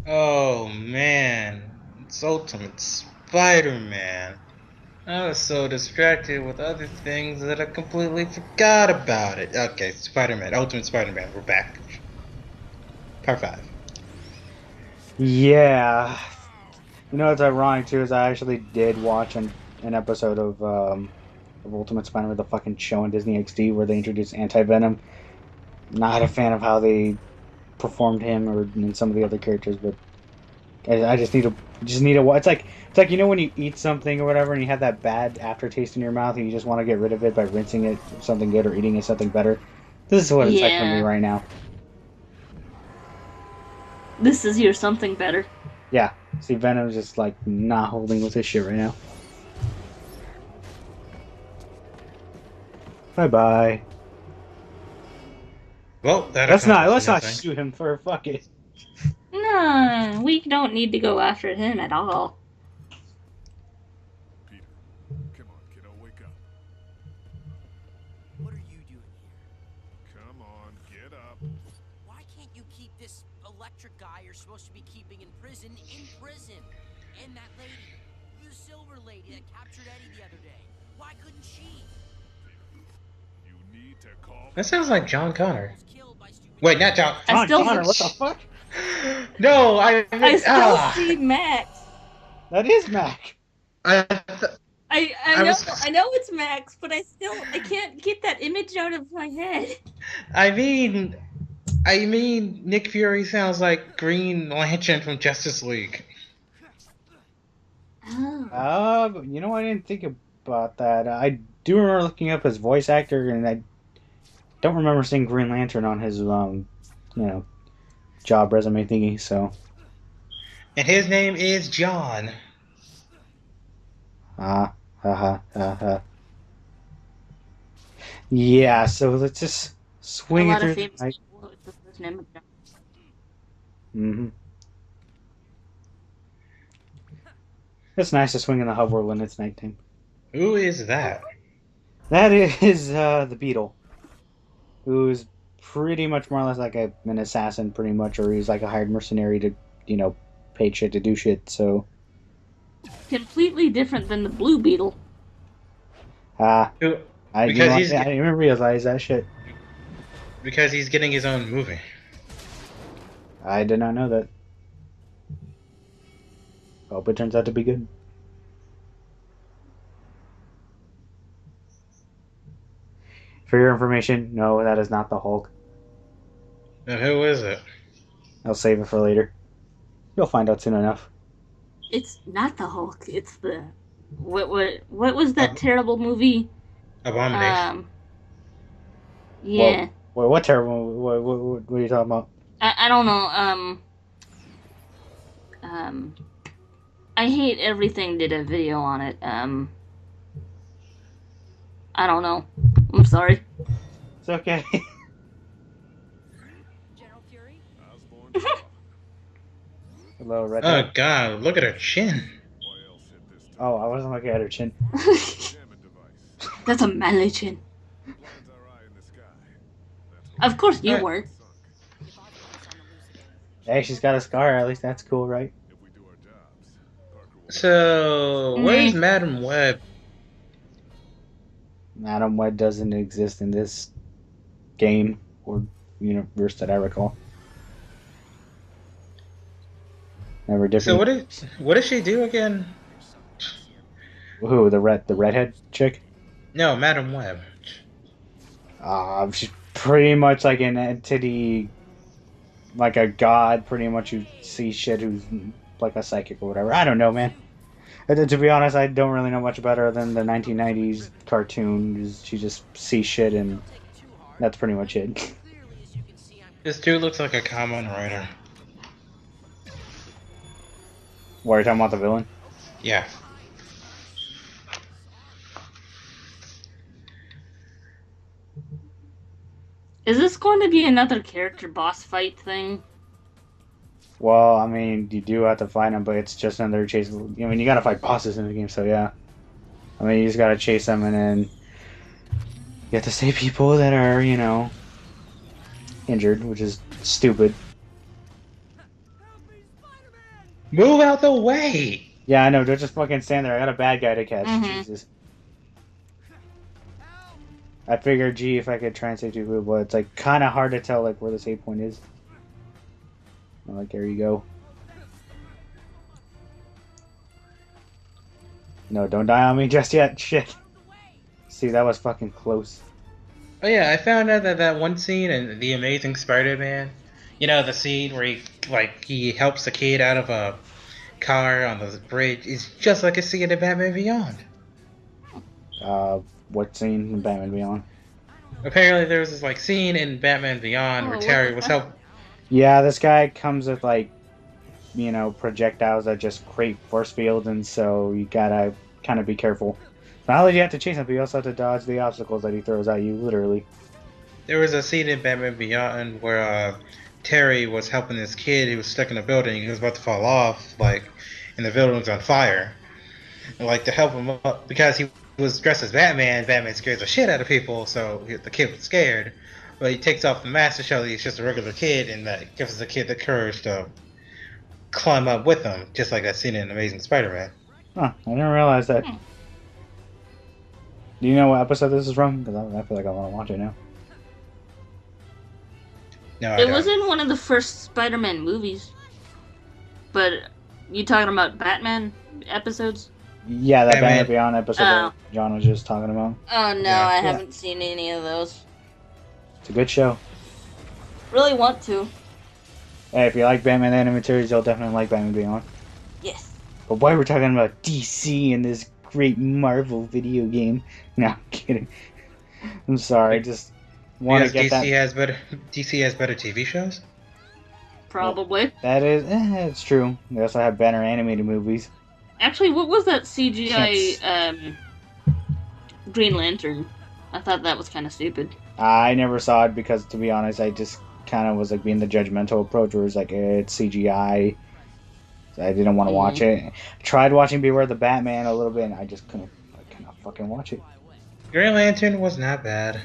Oh man, it's Ultimate Spider-Man. I was so distracted with other things that I completely forgot about it. Okay, Spider-Man, Ultimate Spider-Man, we're back. Part 5. Yeah. You know what's ironic too is I actually did watch an episode of Ultimate Spider-Man, the fucking show on Disney XD where they introduced Anti-Venom. Not a fan of how they performed him or and some of the other characters, but I just need to it's like when you eat something or whatever and you have that bad aftertaste in your mouth and you just want to get rid of it by rinsing it with something good or eating it something better. This is what it's like for me Yeah, right now. this is your something better. Yeah. See, Venom's just like not holding with his shit right now. Bye bye. Well, that Let's accomplishes not nothing. shoot him for fuck it. No, we don't need to go after him at all. Peter, come on, kiddo, wake up. What are you doing here? Come on, get up. Why can't you keep this electric guy you're supposed to be keeping in prison? And that lady, the silver lady that captured Eddie the other day. Why couldn't she? You need to calm That sounds like John Connor. Was killed by stupid Wait, not John. I John still, Connor, what the fuck? No, I still see Max. That is Mac. I, th- I I know, was, I know it's Max, but I can't get that image out of my head. I mean, I mean, Nick Fury sounds like Green Lantern from Justice League. Oh. You know, I didn't think about that. I do remember looking up his voice actor, and I don't remember seeing Green Lantern on his you know, job resume thingy. So, And his name is John. ah, ha. Yeah. So let's just A swing it lot of through the famous night. people with the first name of John. Mm-hmm. It's nice to swing in the hub world when it's nighttime. Who is that? That is the Beetle, who's pretty much more or less like an assassin, pretty much, or he's like a hired mercenary to, you know, paid shit to do shit. So, Completely different than the Blue Beetle. uh, Who? I you Because know I he's didn't even realize that shit. because he's getting his own movie. I did not know that. Hope it turns out to be good. For your information, no, that is not the Hulk. And who is it? I'll save it for later. You'll find out soon enough. It's not the Hulk. It's the what was that Ab- terrible movie? Abomination. Um, Well, yeah, what terrible? What are you talking about? I don't know. Um, I hate everything. Did a video on it. I don't know. I'm sorry. It's okay. General Fury? Osborn Shaw. Hello, Oh redhead. God! Look at her chin. Why else hit this time? Oh, I wasn't looking at her chin. Examine device. That's a manly chin. Finds our eye in the sky. That's Of course you Alright. weren't. sunk. If Osborn's on the loose again. Hey, she's got a scar. At least that's cool, right? If we do our jobs, Parker will. So where's Mm, Madam Web? Madam Web doesn't exist in this game or universe that I recall. Never So different. what does she do again? There's something else here. Who the redhead chick? No, Madam Web. She's pretty much like an entity, like a god, pretty much who sees shit. Who's like a psychic or whatever. I don't know, man. To be honest, I don't really know much about her than the 1990s cartoon. She just sees shit, and Don't take it too hard. that's pretty much it. Clearly, as you can see, I'm This dude looks like a common writer. What are you talking about, the villain? Yeah. is this going to be another character boss fight thing? Well, I mean, you do have to fight them, but it's just another chase. I mean, you gotta fight bosses in the game, so yeah. I mean, you just gotta chase them, and then you have to save people that are, injured, which is stupid. Help me, Move out the way! Yeah, I know. Don't just fucking stand there. I got a bad guy to catch. Jesus. I figured, gee, if I could try and save two people, but it's like kind of hard to tell like where the save point is. I'm like, there you go. No, don't die on me just yet. Shit. See, that was fucking close. Oh yeah, I found out that that one scene in The Amazing Spider-Man, you know, the scene where he helps the kid out of a car on the bridge, is just like a scene in Batman Beyond. What scene in Batman Beyond? Apparently there was this like scene in Batman Beyond where Oh, what Terry the was fuck? help. Yeah, this guy comes with like, projectiles that just create force fields, and so you gotta kind of be careful. Not only do you have to chase him, but you also have to dodge the obstacles that he throws at you, literally. There was a scene in Batman Beyond where Terry was helping this kid. He was stuck in a building. He was about to fall off, like, and the building was on fire. And, like, to help him up, because he was dressed as Batman, Batman scares the shit out of people, so the kid was scared. But he takes off the mask to show that he's just a regular kid, and that gives the kid the courage to climb up with him, just like that scene in Amazing Spider-Man. Huh, I didn't realize that. Hmm. Do you know what episode this is from? Because I feel like I want to watch it now. No, I It don't. was in one of the first Spider-Man movies. But you talking about Batman episodes? Yeah, that Batman. Batman Beyond episode Oh. that John was just talking about. Oh no, Yeah. I Yeah. haven't seen any of those. It's a good show. Really want to. Hey, if you like Batman animated series, you'll definitely like Batman Beyond. Yes. But why we're talking about DC and this great Marvel video game? No, I'm kidding. I'm sorry, I just want to Because get DC that. has better TV shows. Probably. That is, it's true. They also have better animated movies. Actually, what was that CGI Green Lantern? I thought that was kind of stupid. I never saw it because, to be honest, I just kind of was like being the judgmental approach, where it's like it's CGI. So I didn't want to watch it. I tried watching Beware the Batman a little bit, and I just couldn't. I cannot fucking watch it. Green Lantern was not bad.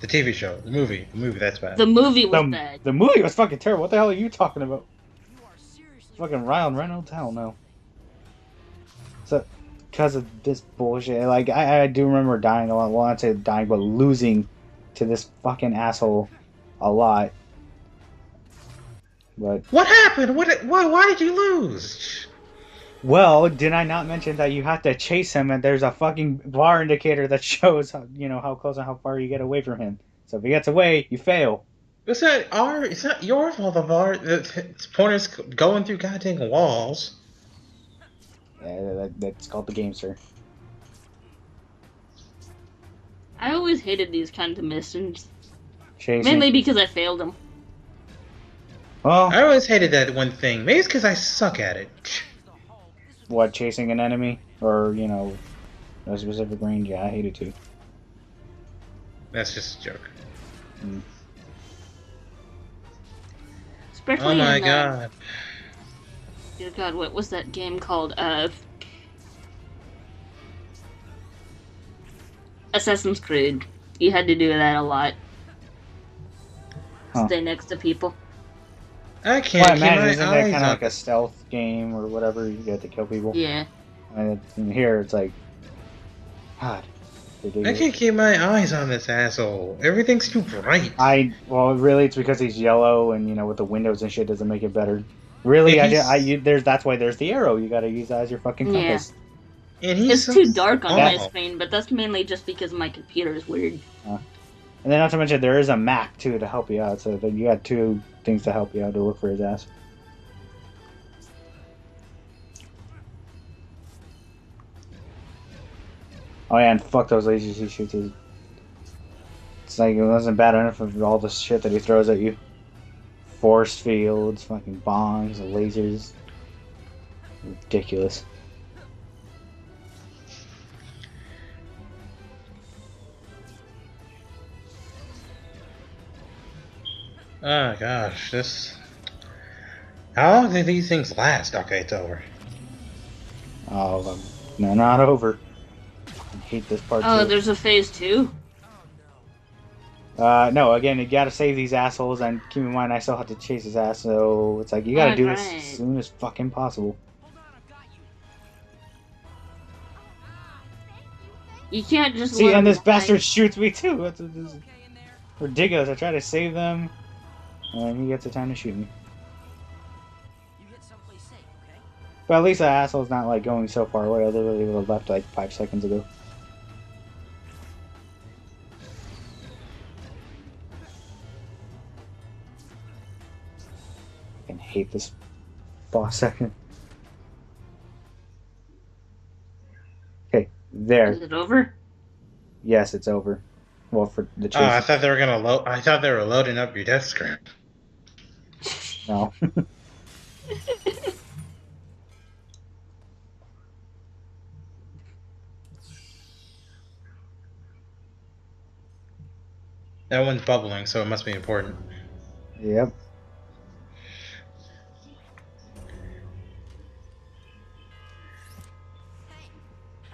The TV show, the movie, that's bad. The movie was bad. The movie was fucking terrible. What the hell are you talking about? You are seriously. Fucking Ryan Reynolds? Hell no. So, because of this bullshit, like I do remember dying a lot. Well, I'd say dying, but losing to this fucking asshole a lot. But What happened? Why did you lose? well, did I not mention that you have to chase him, and there's a fucking bar indicator that shows how close and how far you get away from him. So if he gets away, you fail. It's not your fault. The pointer's going through goddamn walls. Yeah, that's called the game, sir. I always hated these kinds of missions. Chasing. Mainly because I failed them. Well, I always hated that one thing. Maybe it's because I suck at it. what, chasing an enemy? Or, no specific range? Yeah, I hate it too. That's just a joke. Especially Oh my in, god. Dear God, what was that game called? Assassin's Creed. You had to do that a lot. Huh. Stay next to people. I can't Well, keep imagine, my isn't that eyes kind of on like a stealth game or whatever? You get to kill people. Yeah. And in here, it's like, God, I ridiculous. can't keep my eyes on this asshole. Everything's too bright. Well, really, it's because he's yellow, and with the windows and shit doesn't make it better. Really, that's why there's the arrow. You gotta use that as your fucking Yeah. compass. And he's It's so too dark on my small. screen, but that's mainly just because my computer is weird. And then, not to mention, there is a map too to help you out. So then you got two things to help you out to look for his ass. Oh yeah, and fuck those lasers he shoots. It's like it wasn't bad enough of all the shit that he throws at you. Force fields, fucking bombs, lasers. Ridiculous. Oh gosh, this. How long do these things last? Okay, it's over. Oh, no, not over. I hate this part Oh, too. there's a phase 2? No, again, you gotta save these assholes, and keep in mind I still have to chase his ass, so it's like, you gotta That's do this as right. soon as fucking possible. Hold on, I've got you. You can't just See, let and him this die. bastard shoots me too. This is Okay in there? ridiculous. I try to save them, and he gets the time to shoot me. You get someplace safe, okay? But at least that asshole's not like going so far away. I literally would have left like 5 seconds ago. I fucking hate this boss second. Okay, there. Is it over? Yes, it's over. Well, for the Oh, I chase. thought they were gonna load. I thought they were loading up your death screen. No. That one's bubbling, so it must be important. Yep. Hey,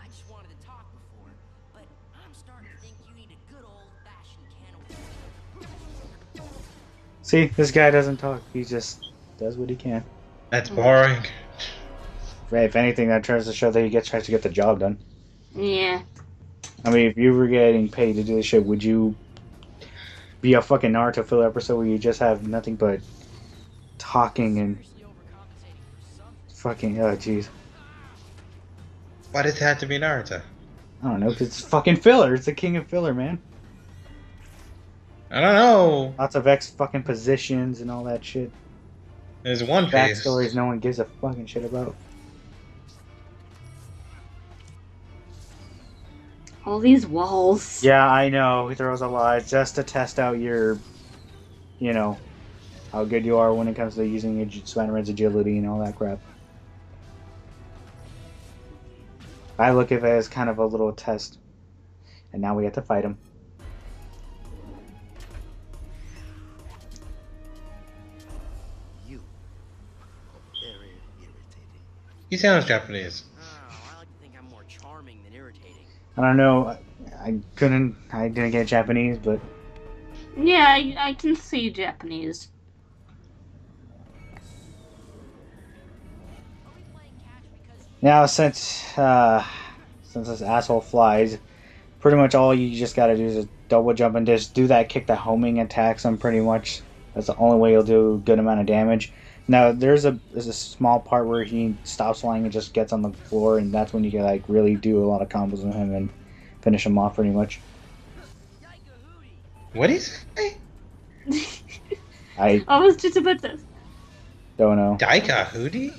I just wanted to talk before, but I'm starting to think you need a good old-fashioned can of See, this guy doesn't talk. He just does what he can. That's boring. Right, if anything, that tries to show that he tries to get the job done. Yeah. I mean, if you were getting paid to do this shit, would you be a fucking Naruto filler episode where you just have nothing but talking and seriously overcompensating for something. fucking, oh jeez. Why does it have to be Naruto? I don't know, because it's fucking filler. It's the king of filler, man. I don't know. Lots of X fucking positions and all that shit. There's One Piece. Backstories no one gives a fucking shit about. All these walls. Yeah, I know. He throws a lot just to test out your, you know, how good you are when it comes to using Spider-Man's agility and all that crap. I look at it as kind of a little test. And now we have to fight him. You very irritating. He sounds Japanese. Oh, I like to think I'm more charming than irritating. I don't know. I didn't get Japanese, but Yeah, I can see Japanese. Are we playing catch because now since this asshole flies, pretty much all you just gotta do is just double jump and just do that kick the homing attacks him pretty much. That's the only way you'll do a good amount of damage. Now there's a small part where he stops flying and just gets on the floor, and that's when you can like really do a lot of combos with him and finish him off pretty much. Yikahootie? What do you say? I I was just about to. don't know. Daika Hootie?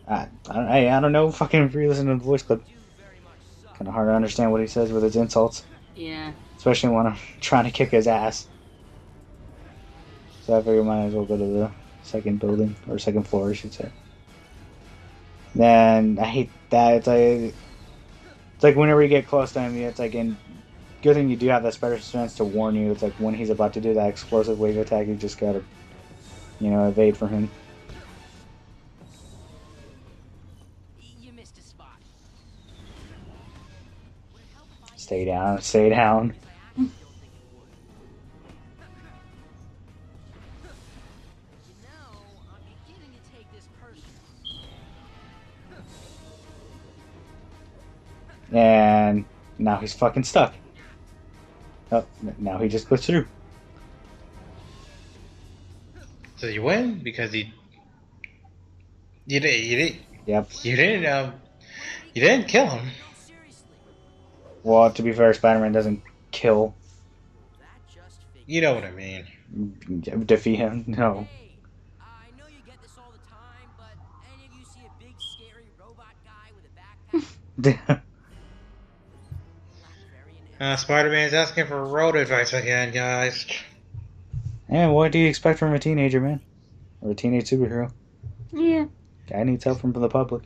I don't know. Fucking if you listen to the voice clip, You very much suck. kind of hard to understand what he says with his insults, Yeah. especially when I'm trying to kick his ass. So I figured might as well go to the second building, or second floor, I should say. Then I hate that. It's like whenever you get close to him, it's like, and good thing you do have that special sense to warn you. It's like when he's about to do that explosive wave attack, you just gotta, evade from him. You missed a spot. Would it help if I Stay down, stay down. I actually don't think it would. You know, I'm beginning to take this personally. And now he's fucking stuck. Oh, now he just glitched through. So you win because you didn't Yep. you didn't kill him. No, seriously. Well, to be fair, Spider-Man doesn't kill, That just figured. You know what I mean. defeat him. No. Hey, I know you get this all the time, but any of you see a big scary robot guy with a backpack? Blackberry and Spider-Man's asking for road advice again, guys. And what do you expect from a teenager, man? Or a teenage superhero? Yeah. Guy needs help from the public.